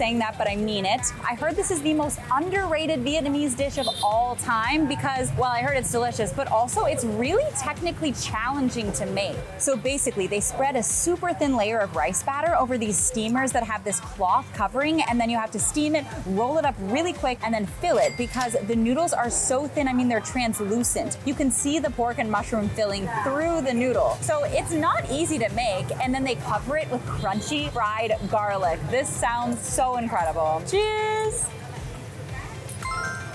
saying that, but I mean it. I heard this is the most underrated Vietnamese dish of all time because, well, I heard it's delicious, but also it's really technically challenging to make. So basically, they spread a super thin layer of rice batter over these steamers that have this cloth covering, and then you have to steam it, roll it up really quick, and then fill it because the noodles are so thin, I mean, they're translucent. You can see the pork and mushroom filling through the noodle. So it's not easy to make, and then they cover it with crunchy fried garlic. This sounds so incredible. Cheers!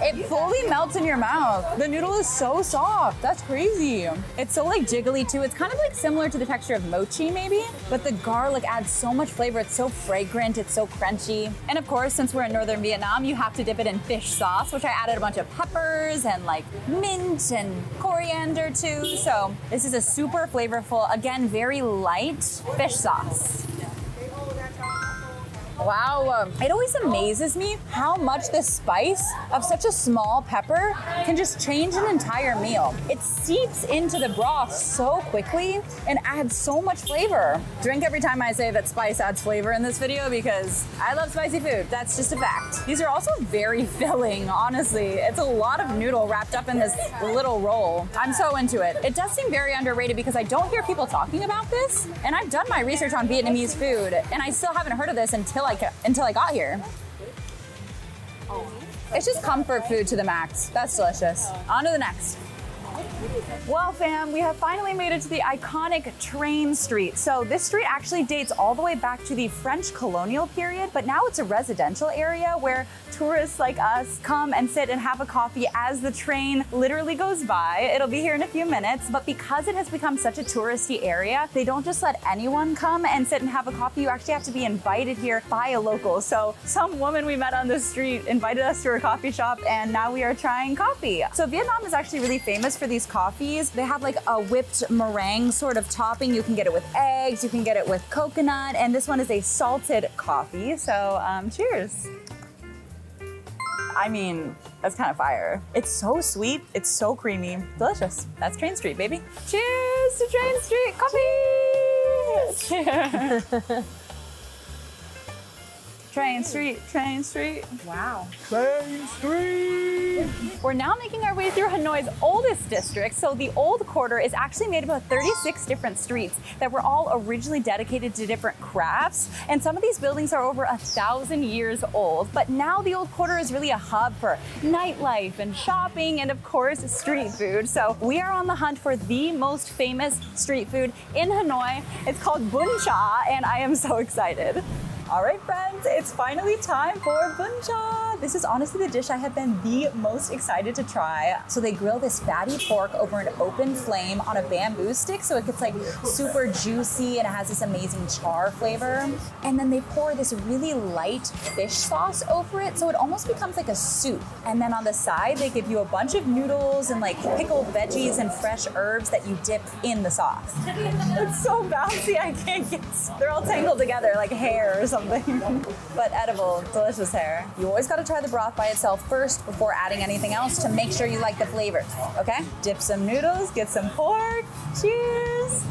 It fully melts in your mouth. The noodle is so soft. That's crazy. It's so like jiggly too. It's kind of like similar to the texture of mochi maybe, but the garlic adds so much flavor. It's so fragrant, it's so crunchy. And of course, since we're in northern Vietnam, you have to dip it in fish sauce, which I added a bunch of peppers and like mint and coriander too. So this is a super flavorful, again, very light fish sauce. Wow, it always amazes me how much the spice of such a small pepper can just change an entire meal. It seeps into the broth so quickly and adds so much flavor. Drink every time I say that spice adds flavor in this video because I love spicy food. That's just a fact. These are also very filling, honestly. It's a lot of noodle wrapped up in this little roll. I'm so into it. It does seem very underrated because I don't hear people talking about this, and I've done my research on Vietnamese food, and I still haven't heard of this until I got here. It's just comfort food to the max. That's delicious. On to the next. Well, fam, we have finally made it to the iconic Train Street. So this street actually dates all the way back to the French colonial period, but now it's a residential area where tourists like us come and sit and have a coffee as the train literally goes by. It'll be here in a few minutes, but because it has become such a touristy area, they don't just let anyone come and sit and have a coffee. You actually have to be invited here by a local. So some woman we met on the street invited us to her coffee shop, and now we are trying coffee. So Vietnam is actually really famous for these coffees. They have like a whipped meringue sort of topping. You can get it with eggs, you can get it with coconut, and this one is a salted coffee. So cheers. I mean, that's kind of fire. It's so sweet, it's so creamy, delicious. That's Train Street, baby. Cheers to Train Street coffee! Cheers. Train Street, Train Street. Wow. Train Street. We're now making our way through Hanoi's oldest district. So the Old Quarter is actually made up of 36 different streets that were all originally dedicated to different crafts. And some of these buildings are over 1,000 years old. But now the Old Quarter is really a hub for nightlife and shopping and of course street food. So we are on the hunt for the most famous street food in Hanoi. It's called Bun Cha, and I am so excited. All right, friends, it's finally time for Bun Cha. This is honestly the dish I have been the most excited to try. So they grill this fatty pork over an open flame on a bamboo stick, so it gets like super juicy and it has this amazing char flavor. And then they pour this really light fish sauce over it, so it almost becomes like a soup. And then on the side, they give you a bunch of noodles and like pickled veggies and fresh herbs that you dip in the sauce. It's so bouncy, I can't get, they're all tangled together like hair or something. But edible, delicious hair. You always gotta try the broth by itself first before adding anything else to make sure you like the flavors, okay? Dip some noodles, get some pork, cheers.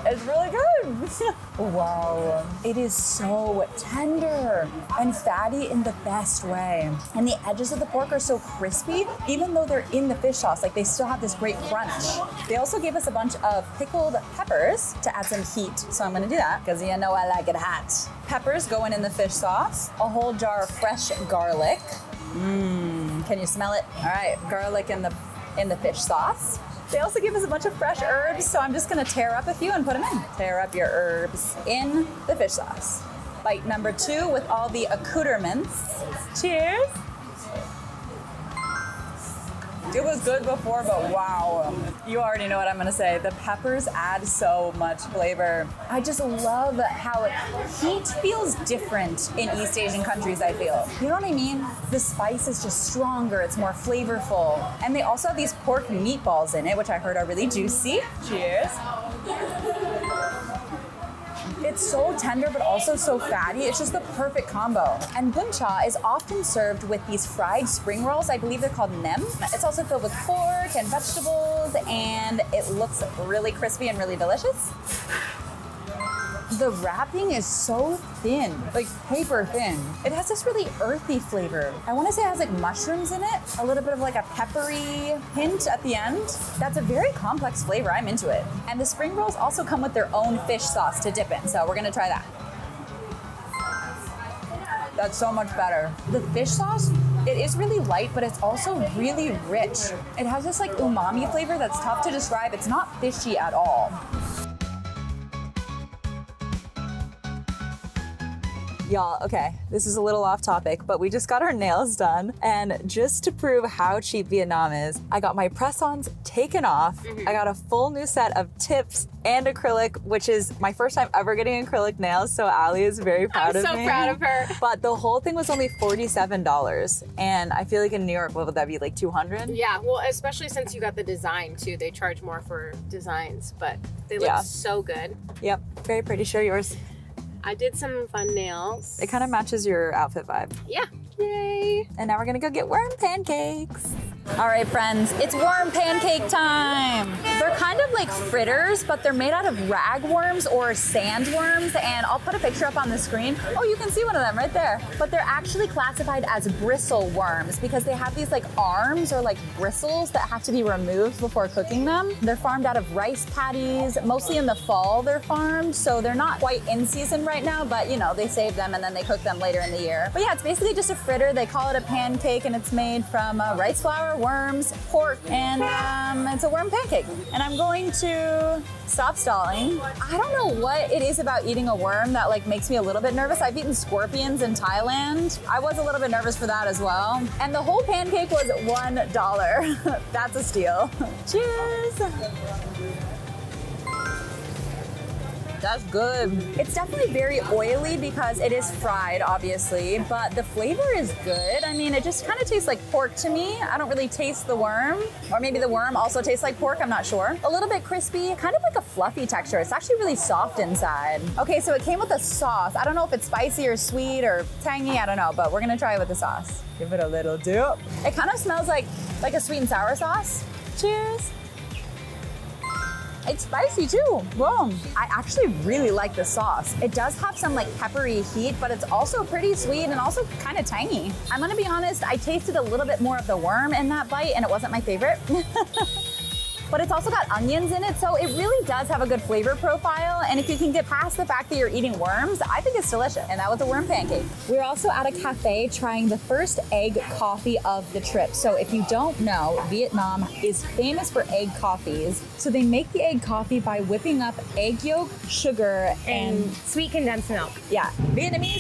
It's really good. Wow. It is so tender and fatty in the best way. And the edges of the pork are so crispy, even though they're in the fish sauce, like they still have this great crunch. They also gave us a bunch of pickled peppers to add some heat. So I'm gonna do that, because you know I like it hot. Peppers going in the fish sauce, a whole jar of fresh garlic. Can you smell it? All right, garlic in the fish sauce. They also give us a bunch of fresh herbs, so I'm just gonna tear up a few and put them in. Tear up your herbs in the fish sauce. Bite number 2 with all the accoutrements. Cheers. It was good before, but wow. You already know what I'm gonna say. The peppers add so much flavor. I just love how heat feels different in East Asian countries, I feel. You know what I mean? The spice is just stronger, it's more flavorful. And they also have these pork meatballs in it, which I heard are really juicy. Cheers. It's so tender, but also so fatty. It's just the perfect combo. And Bun Cha is often served with these fried spring rolls. I believe they're called nem. It's also filled with pork and vegetables, and it looks really crispy and really delicious. The wrapping is so thin, like paper thin. It has this really earthy flavor. I want to say it has like mushrooms in it, a little bit of like a peppery hint at the end. That's a very complex flavor. I'm into it. And the spring rolls also come with their own fish sauce to dip in, so we're gonna try that. That's so much better. The fish sauce, it is really light, but it's also really rich. It has this like umami flavor that's tough to describe. It's not fishy at all. Y'all, okay, this is a little off topic, but we just got our nails done. And just to prove how cheap Vietnam is, I got my press-ons taken off. I got a full new set of tips and acrylic, which is my first time ever getting acrylic nails, so Ali is very proud of me. I'm so proud of her. But the whole thing was only $47, and I feel like in New York, what would that be, like 200? Yeah, well, especially since you got the design too. They charge more for designs, but they look so good. Yep, very pretty. Show yours. I did some fun nails. It kind of matches your outfit vibe. Yeah. Yay. And now we're gonna go get worm pancakes. All right, friends, it's worm pancake time. They're kind of like fritters, but they're made out of ragworms or sandworms, and I'll put a picture up on the screen. Oh, you can see one of them right there. But they're actually classified as bristle worms because they have these like arms or like bristles that have to be removed before cooking them. They're farmed out of rice paddies. Mostly in the fall they're farmed, so they're not quite in season right now, but you know, they save them and then they cook them later in the year. But yeah, it's basically just a fritter. They call it a pancake, and it's made from rice flour, worms, pork, and it's a worm pancake. And I'm going to stop stalling. I don't know what it is about eating a worm that like makes me a little bit nervous. I've eaten scorpions in Thailand. I was a little bit nervous for that as well. And the whole pancake was $1. That's a steal. Cheers. That's good. It's definitely very oily because it is fried, obviously, but the flavor is good. I mean, it just kind of tastes like pork to me. I don't really taste the worm, or maybe the worm also tastes like pork, I'm not sure. A little bit crispy, kind of like a fluffy texture. It's actually really soft inside. Okay, so it came with a sauce. I don't know if it's spicy or sweet or tangy, I don't know, but we're gonna try it with the sauce. Give it a little dip. It kind of smells like a sweet and sour sauce. Cheers. It's spicy too. Whoa. I actually really like the sauce. It does have some like peppery heat, but it's also pretty sweet and also kind of tangy. I'm gonna be honest, I tasted a little bit more of the worm in that bite and it wasn't my favorite. But it's also got onions in it, so it really does have a good flavor profile. And if you can get past the fact that you're eating worms, I think it's delicious. And that was a worm pancake. We're also at a cafe trying the first egg coffee of the trip. So if you don't know, Vietnam is famous for egg coffees. So they make the egg coffee by whipping up egg yolk, sugar, and sweet condensed milk. yeah, Vietnamese